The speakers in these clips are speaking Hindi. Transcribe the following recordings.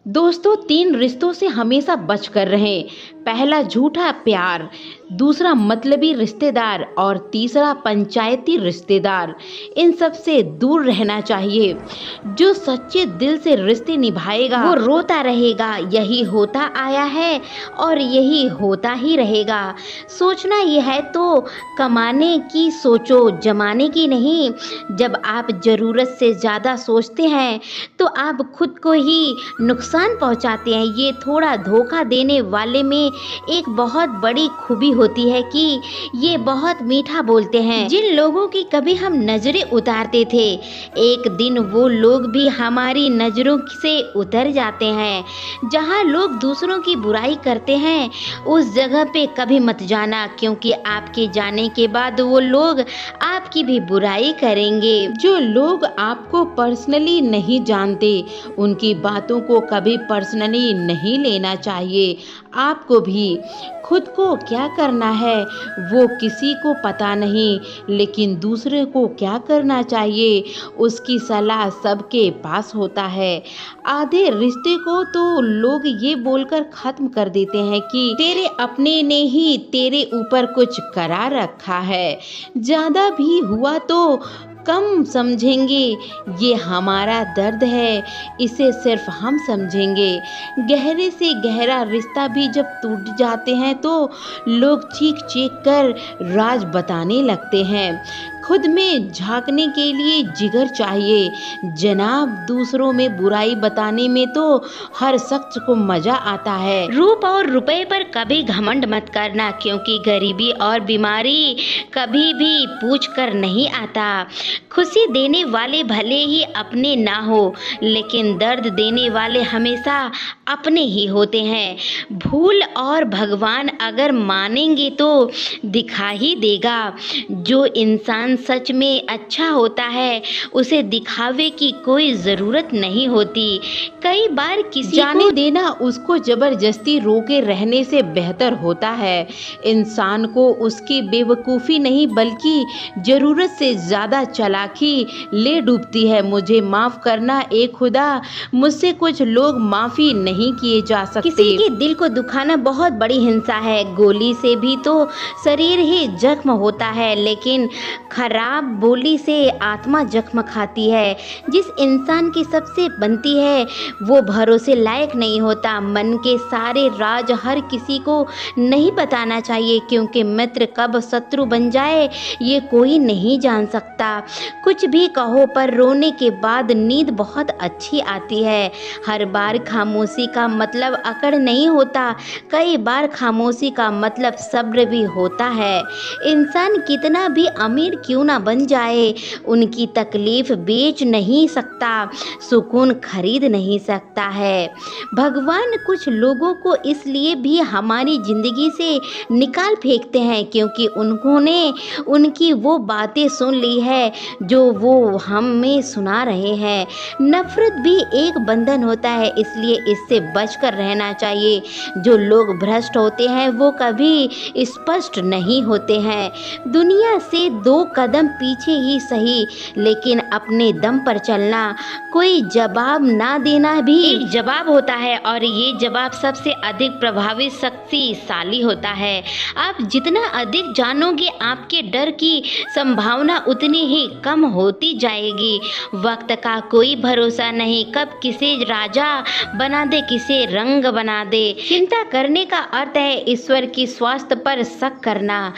दोस्तों, 3 रिश्तों से हमेशा बचकर रहें। पहला झूठा प्यार, दूसरा मतलबी रिश्तेदार और तीसरा पंचायती रिश्तेदार। इन सब से दूर रहना चाहिए। जो सच्चे दिल से रिश्ते निभाएगा वो रोता रहेगा। यही होता आया है और यही होता ही रहेगा। सोचना यह है तो कमाने की सोचो, जमाने की नहीं। जब आप ज़रूरत से ज़्यादा सोचते हैं तो आप खुद को ही नुकसान पहुंचाते हैं। ये थोड़ा धोखा देने वाले में एक बहुत बड़ी खूबी होती है कि ये बहुत मीठा बोलते हैं। जिन लोगों की कभी हम नजरें उतारते थे, एक दिन वो लोग भी हमारी नजरों से उतर जाते हैं। जहाँ लोग दूसरों की बुराई करते हैं उस जगह पे कभी मत जाना, क्योंकि आपके जाने के बाद वो लोग आपकी भी बुराई करेंगे। जो लोग आपको पर्सनली नहीं जानते उनकी बातों को कभी पर्सनली नहीं लेना चाहिए। आपको भी खुद को क्या करना है वो किसी को पता नहीं, लेकिन दूसरे को क्या करना चाहिए उसकी सलाह सबके पास होता है। आधे रिश्ते को तो लोग ये बोलकर खत्म कर देते हैं कि तेरे अपने ने ही तेरे ऊपर कुछ करा रखा है। ज़्यादा भी हुआ तो कम समझेंगे, ये हमारा दर्द है, इसे सिर्फ हम समझेंगे। गहरे से गहरा रिश्ता भी जब टूट जाते हैं तो लोग चीख चीख कर राज बताने लगते हैं। खुद में झांकने के लिए जिगर चाहिए जनाब। दूसरों में बुराई बताने में तो हर शख्स को मजा आता है। रूप और रुपए पर कभी घमंड मत करना, क्योंकि गरीबी और बीमारी कभी भी पूछ कर नहीं आता। खुशी देने वाले भले ही अपने ना हो, लेकिन दर्द देने वाले हमेशा अपने ही होते हैं। भूल और भगवान अगर मानेंगे तो दिखा ही देगा। जो इंसान सच में अच्छा होता है उसे दिखावे की कोई ज़रूरत नहीं होती। कई बार किसी जाने देना उसको ज़बरदस्ती रोके रहने से बेहतर होता है। इंसान को उसकी बेवकूफ़ी नहीं बल्कि ज़रूरत से ज़्यादा चालाकी ले डूबती है। मुझे माफ़ करना ए खुदा, मुझसे कुछ लोग माफ़ी नहीं किए जा सकते। किसी के दिल को दुखाना बहुत बड़ी हिंसा है। गोली से भी तो शरीर ही जख्म होता है, लेकिन खराब बोली से आत्मा जख्म खाती है। जिस इंसान की सबसे बनती है वो भरोसे लायक नहीं होता। मन के सारे राज हर किसी को नहीं बताना चाहिए, क्योंकि मित्र कब शत्रु बन जाए ये कोई नहीं जान सकता। कुछ भी कहो पर रोने के बाद नींद बहुत अच्छी आती है। हर बार खामोशी का मतलब अकड़ नहीं होता, कई बार खामोशी का मतलब सब्र भी होता है। इंसान कितना भी अमीर क्यों ना बन जाए, उनकी तकलीफ बेच नहीं सकता, सुकून खरीद नहीं सकता है। भगवान कुछ लोगों को इसलिए भी हमारी ज़िंदगी से निकाल फेंकते हैं क्योंकि उन्होंने उनकी वो बातें सुन ली है जो वो हमें सुना रहे हैं। नफरत भी एक बंधन होता है, इसलिए इससे बचकर रहना चाहिए। जो लोग भ्रष्ट होते हैं वो कभी स्पष्ट नहीं होते हैं। दुनिया से 2 कदम पीछे ही सही, लेकिन अपने दम पर चलना। कोई जवाब ना देना भी एक जवाब होता है, और ये जवाब सबसे अधिक प्रभावी शक्तिशाली होता है। आप जितना अधिक जानोगे आपके डर की संभावना उतनी ही कम होती जाएगी। वक्त का कोई भरोसा नहीं, कब किसे राजा बना दे किसे रंग बना दे। चिंता करने का अर्थ है ईश्वर की स्वास्थ्य पर शक करना।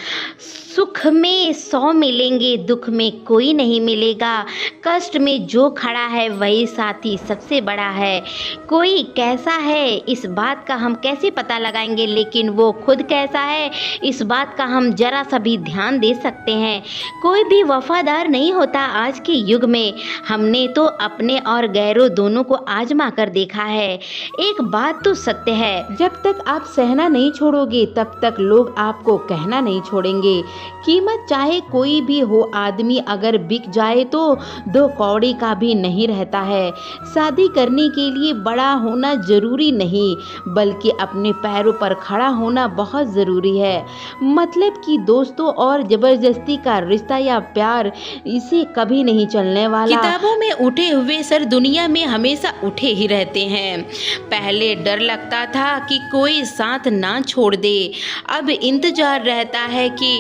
सुख में 100 मिलेंगे, दुख में कोई नहीं मिलेगा। कष्ट में जो खड़ा है वही साथी सबसे बड़ा है। कोई कैसा है इस बात का हम कैसे पता लगाएंगे, लेकिन वो खुद कैसा है इस बात का हम जरा सा भी ध्यान दे सकते हैं। कोई भी वफादार नहीं होता आज के युग में। हमने तो अपने और गैरों दोनों को आजमा कर देखा है। एक बात तो सत्य है, जब तक आप सहना नहीं छोड़ोगे तब तक लोग आपको कहना नहीं छोड़ेंगे। कीमत चाहे कोई भी हो, आदमी अगर बिक जाए तो 2 कौड़ी का भी नहीं रहता है। शादी करने के लिए बड़ा होना जरूरी नहीं, बल्कि अपने पैरों पर खड़ा होना बहुत जरूरी है। मतलब कि दोस्तों और जबरदस्ती का रिश्ता या प्यार, इसे कभी नहीं चलने वाला। किताबों में उठे हुए सर दुनिया में हमेशा उठे ही रहते हैं। पहले डर लगता था कि कोई साथ ना छोड़ दे, अब इंतजार रहता है कि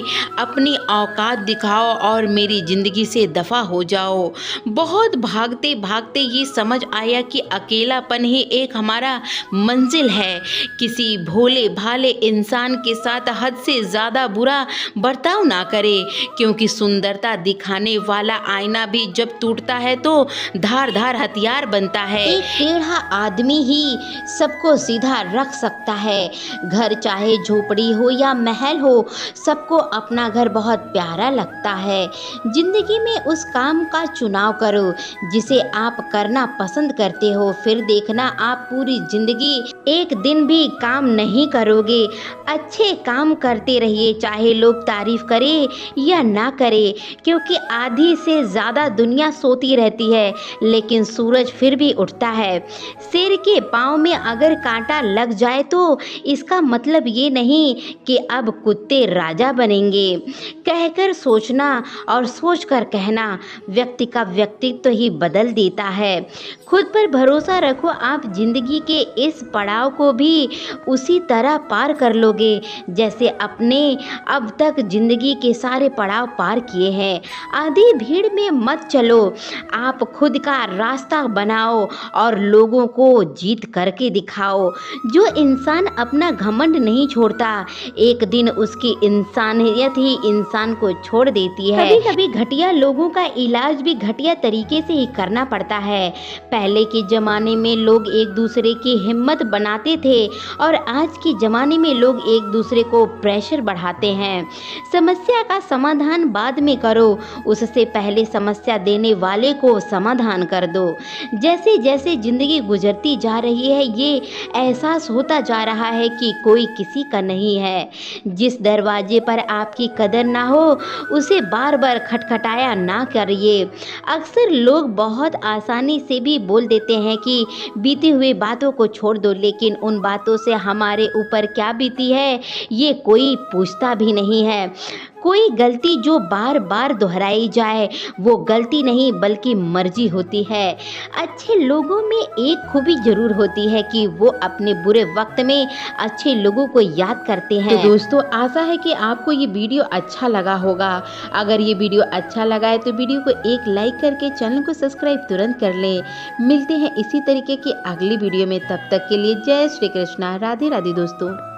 अपनी औकात दिखाओ और मेरी जिंदगी से दफा हो जाओ। बहुत भागते भागते ये समझ आया कि अकेलापन ही एक हमारा मंजिल है। किसी भोले भाले इंसान के साथ हद से ज्यादा बुरा बर्ताव ना करे, क्योंकि सुंदरता दिखाने वाला आईना भी जब टूटता है तो धारदार हथियार बनता है। एक टेढ़ा आदमी ही सबको सीधा रख सकता है। घर चाहे झोपड़ी हो या महल हो, सबको अपना घर बहुत प्यारा लगता है। जिंदगी में उस काम का चुनाव करो जिसे आप करना पसंद करते हो, फिर देखना आप पूरी जिंदगी एक दिन भी काम नहीं करोगे। अच्छे काम करते रहिए, चाहे लोग तारीफ करे या ना करे, क्योंकि आधी से ज्यादा दुनिया सोती रहती है लेकिन सूरज फिर भी उठता है। शेर के पाँव में अगर कांटा लग जाए तो इसका मतलब ये नहीं कि अब कुत्ते राजा बनेंगे। कहकर सोचना और सोचकर कहना व्यक्ति का व्यक्तित्व ही बदल देता है। खुद पर भरोसा रखो, आप जिंदगी के इस पड़ाव को भी उसी तरह पार कर लोगे जैसे अपने अब तक जिंदगी के सारे पड़ाव पार किए हैं। आधी भीड़ में मत चलो, आप खुद का रास्ता बनाओ और लोगों को जीत करके दिखाओ। जो इंसान अपना घमंड नहीं छोड़ता, एक दिन उसकी इंसानियत ही इंसान को छोड़ देती है। कभी कभी घटिया लोगों का इलाज भी घटिया तरीके से ही करना पड़ता है। पहले के जमाने में लोग एक दूसरे की हिम्मत बनाते थे और आज के जमाने में लोग एक दूसरे को प्रेशर बढ़ाते हैं। समस्या का समाधान बाद में करो, उससे पहले समस्या देने वाले को समाधान कर दो। जैसे जैसे जिंदगी गुजरती जा रही है, ये एहसास होता जा रहा है कि कोई किसी का नहीं है। जिस दरवाजे पर आपकी कदर ना हो, उसे बार बार खटखटाया ना करिए। अक्सर लोग बहुत आसानी से भी बोल देते हैं कि बीती हुई बातों को छोड़ दो, लेकिन उन बातों से हमारे ऊपर क्या बीती है ये कोई पूछता भी नहीं है। कोई गलती जो बार बार दोहराई जाए वो गलती नहीं बल्कि मर्जी होती है। अच्छे लोगों में एक खूबी जरूर होती है कि वो अपने बुरे वक्त में अच्छे लोगों को याद करते हैं। तो दोस्तों, आशा है कि आपको ये वीडियो अच्छा लगा होगा। अगर ये वीडियो अच्छा लगा है तो वीडियो को एक लाइक करके चैनल को सब्सक्राइब तुरंत कर लें। मिलते हैं इसी तरीके की अगली वीडियो में, तब तक के लिए जय श्री कृष्णा, राधे राधे दोस्तों।